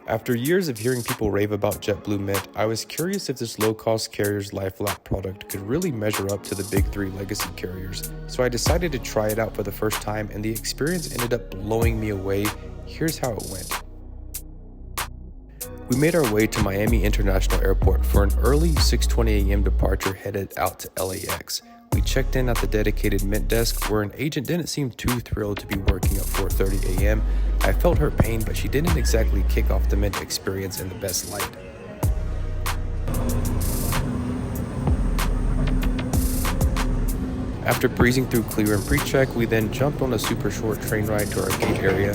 After years of hearing people rave about JetBlue Mint, I was curious if this low-cost carrier's lie-flat product could really measure up to the big three legacy carriers. So I decided to try it out for the first time, and the experience ended up blowing me away. Here's how it went. We made our way to Miami International Airport for an early 6:20 a.m. departure headed out to LAX. We checked in at the dedicated Mint desk, where an agent didn't seem too thrilled to be working at 4:30 a.m. I felt her pain, but she didn't exactly kick off the Mint experience in the best light. After breezing through clear and pre-check, we then jumped on a super short train ride to our gate area.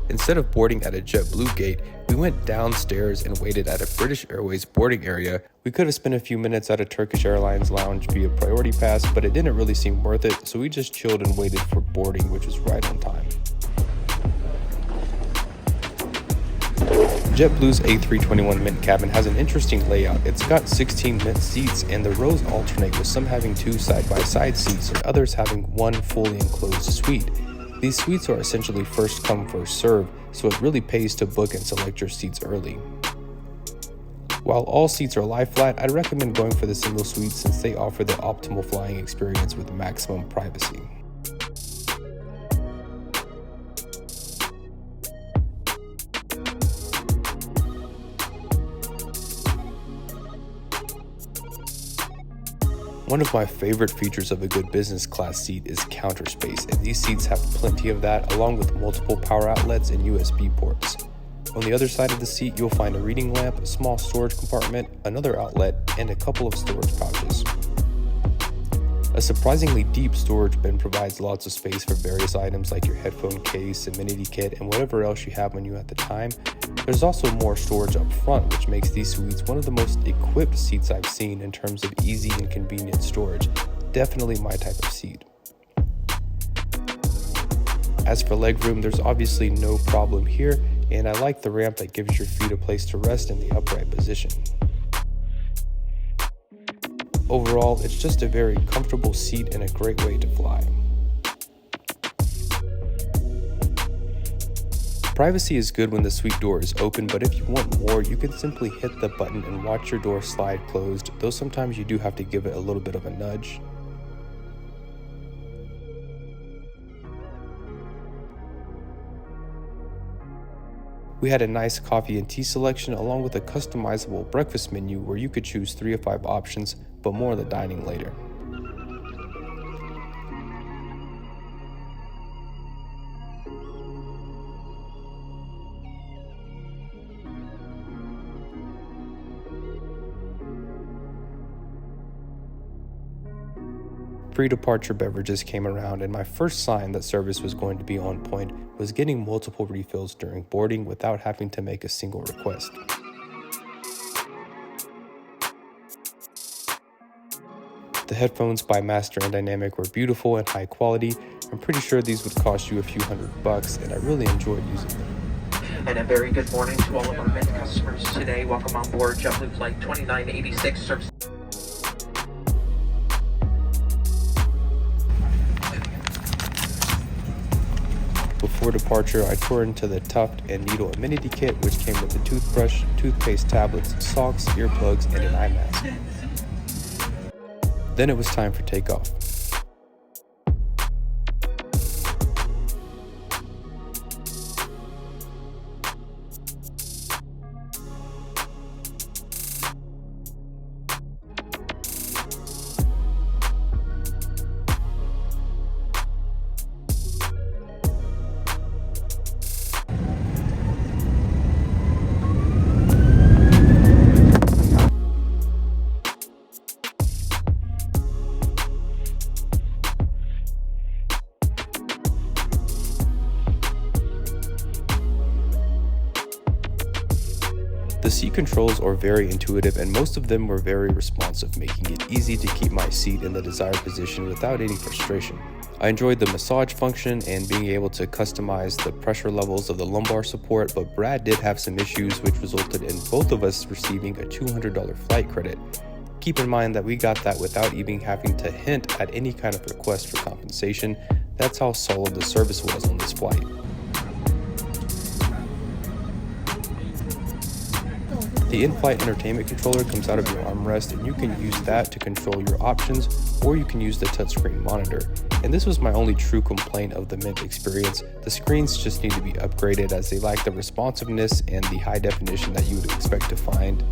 Instead of boarding at a JetBlue gate, we went downstairs and waited at a British Airways boarding area. We could have spent a few minutes at a Turkish Airlines lounge via Priority Pass, but it didn't really seem worth it, so we just chilled and waited for boarding, which was right on time. JetBlue's A321 Mint cabin has an interesting layout. It's got 16 Mint seats, and the rows alternate, with some having 2 side-by-side seats and others having 1 fully enclosed suite. These suites are essentially first come, first serve, so it really pays to book and select your seats early. While all seats are lie flat, I'd recommend going for the single suite since they offer the optimal flying experience with maximum privacy. One of my favorite features of a good business class seat is counter space, and these seats have plenty of that, along with multiple power outlets and USB ports. On the other side of the seat, you'll find a reading lamp, a small storage compartment, another outlet, and a couple of storage pouches. A surprisingly deep storage bin provides lots of space for various items like your headphone case, amenity kit, and whatever else you have on you at the time. There's also more storage up front, which makes these suites one of the most equipped seats I've seen in terms of easy and convenient storage. Definitely my type of seat. As for legroom, there's obviously no problem here, and I like the ramp that gives your feet a place to rest in the upright position. Overall, it's just a very comfortable seat and a great way to fly. Privacy is good when the suite door is open, but if you want more, you can simply hit the button and watch your door slide closed, though sometimes you do have to give it a little bit of a nudge. We had a nice coffee and tea selection along with a customizable breakfast menu where you could choose 3 of 5 options, but more on the dining later. Pre-departure beverages came around, and my first sign that service was going to be on point was getting multiple refills during boarding without having to make a single request. The headphones by Master and Dynamic were beautiful and high quality. I'm pretty sure these would cost you a few $100, and I really enjoyed using them. And a very good morning to all of our Mint customers today. Welcome on board JetBlue Flight 2986 service. Before departure, I tore into the Tuft and Needle amenity kit, which came with a toothbrush, toothpaste tablets, socks, earplugs, and an eye mask. Then it was time for takeoff. The seat controls are very intuitive, and most of them were very responsive, making it easy to keep my seat in the desired position without any frustration. I enjoyed the massage function and being able to customize the pressure levels of the lumbar support, but Brad did have some issues which resulted in both of us receiving a $200 flight credit. Keep in mind that we got that without even having to hint at any kind of request for compensation. That's how solid the service was on this flight. The in-flight entertainment controller comes out of your armrest, and you can use that to control your options, or you can use the touchscreen monitor. And this was my only true complaint of the Mint experience. The screens just need to be upgraded as they lack the responsiveness and the high definition that you would expect to find.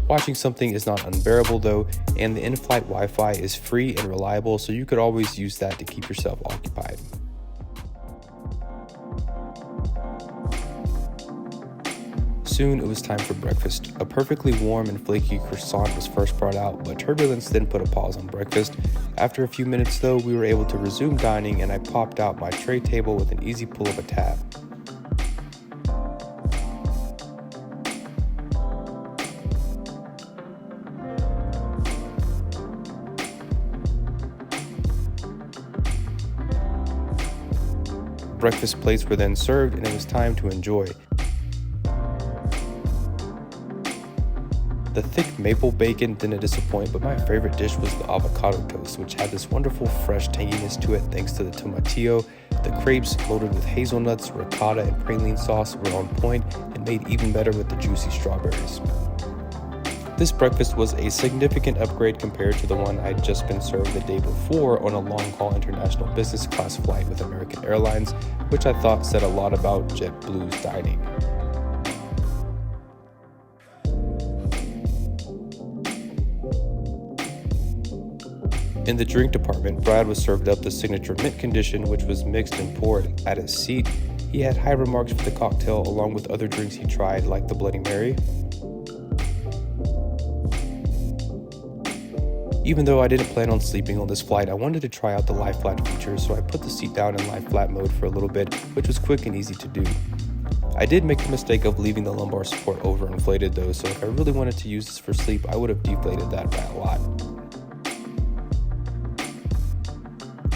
Watching something is not unbearable though, and the in-flight Wi-Fi is free and reliable, so you could always use that to keep yourself occupied. Soon it was time for breakfast. A perfectly warm and flaky croissant was first brought out, but turbulence then put a pause on breakfast. After a few minutes though, we were able to resume dining, and I popped out my tray table with an easy pull of a tab. Breakfast plates were then served, and it was time to enjoy. The thick maple bacon didn't disappoint, but my favorite dish was the avocado toast, which had this wonderful fresh tanginess to it thanks to the tomatillo. The crepes loaded with hazelnuts, ricotta, and praline sauce were on point and made even better with the juicy strawberries. This breakfast was a significant upgrade compared to the one I'd just been served the day before on a long-haul international business class flight with American Airlines, which I thought said a lot about JetBlue's dining. In the drink department, Brad was served up the signature mint condition, which was mixed and poured at his seat. He had high remarks for the cocktail along with other drinks he tried, like the Bloody Mary. Even though I didn't plan on sleeping on this flight, I wanted to try out the lie flat feature, so I put the seat down in lie flat mode for a little bit, which was quick and easy to do. I did make the mistake of leaving the lumbar support overinflated though, so if I really wanted to use this for sleep, I would have deflated that by a lot.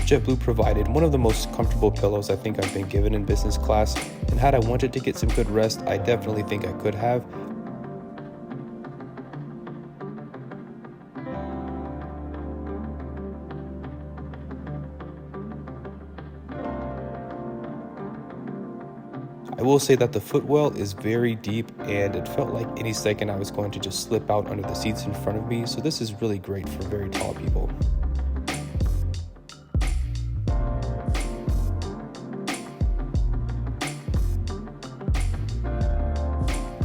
JetBlue provided one of the most comfortable pillows I think I've been given in business class, and had I wanted to get some good rest, I definitely think I could have. I will say that the footwell is very deep, and it felt like any second I was going to just slip out under the seats in front of me, so this is really great for very tall people.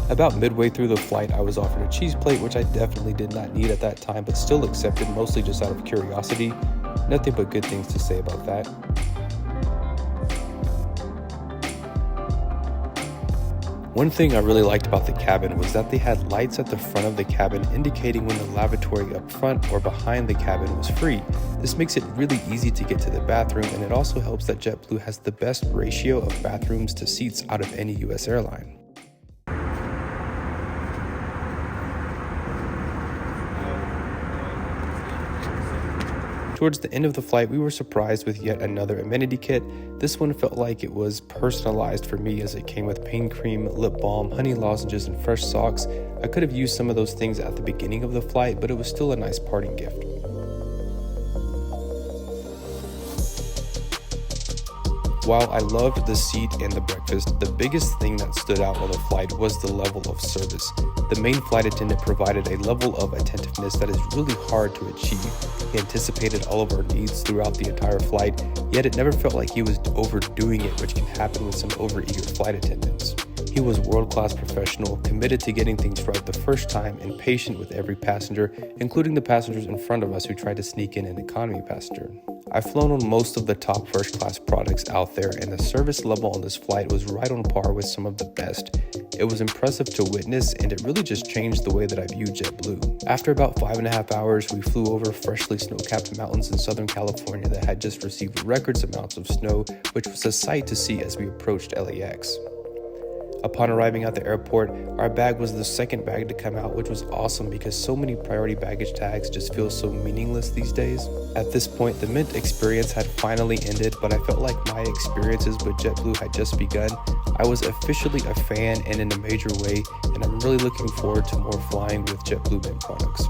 About midway through the flight, I was offered a cheese plate, which I definitely did not need at that time, but still accepted, mostly just out of curiosity. Nothing but good things to say about that. One thing I really liked about the cabin was that they had lights at the front of the cabin indicating when the lavatory up front or behind the cabin was free. This makes it really easy to get to the bathroom, and it also helps that JetBlue has the best ratio of bathrooms to seats out of any US airline. Towards the end of the flight, we were surprised with yet another amenity kit. This one felt like it was personalized for me, as it came with pain cream, lip balm, honey lozenges, and fresh socks. I could have used some of those things at the beginning of the flight, but it was still a nice parting gift. While I loved the seat and the breakfast, the biggest thing that stood out on the flight was the level of service. The main flight attendant provided a level of attentiveness that is really hard to achieve. He anticipated all of our needs throughout the entire flight, yet it never felt like he was overdoing it, which can happen with some overeager flight attendants. He was a world-class professional, committed to getting things right the first time, and patient with every passenger, including the passengers in front of us who tried to sneak in an economy passenger. I've flown on most of the top first-class products out there, and the service level on this flight was right on par with some of the best. It was impressive to witness, and it really just changed the way that I view JetBlue. After about 5.5 hours, we flew over freshly snow-capped mountains in Southern California that had just received record amounts of snow, which was a sight to see as we approached LAX. Upon arriving at the airport, our bag was the second bag to come out, which was awesome because so many priority baggage tags just feel so meaningless these days. At this point, the Mint experience had finally ended, but I felt like my experiences with JetBlue had just begun. I was officially a fan and in a major way, and I'm really looking forward to more flying with JetBlue Mint products.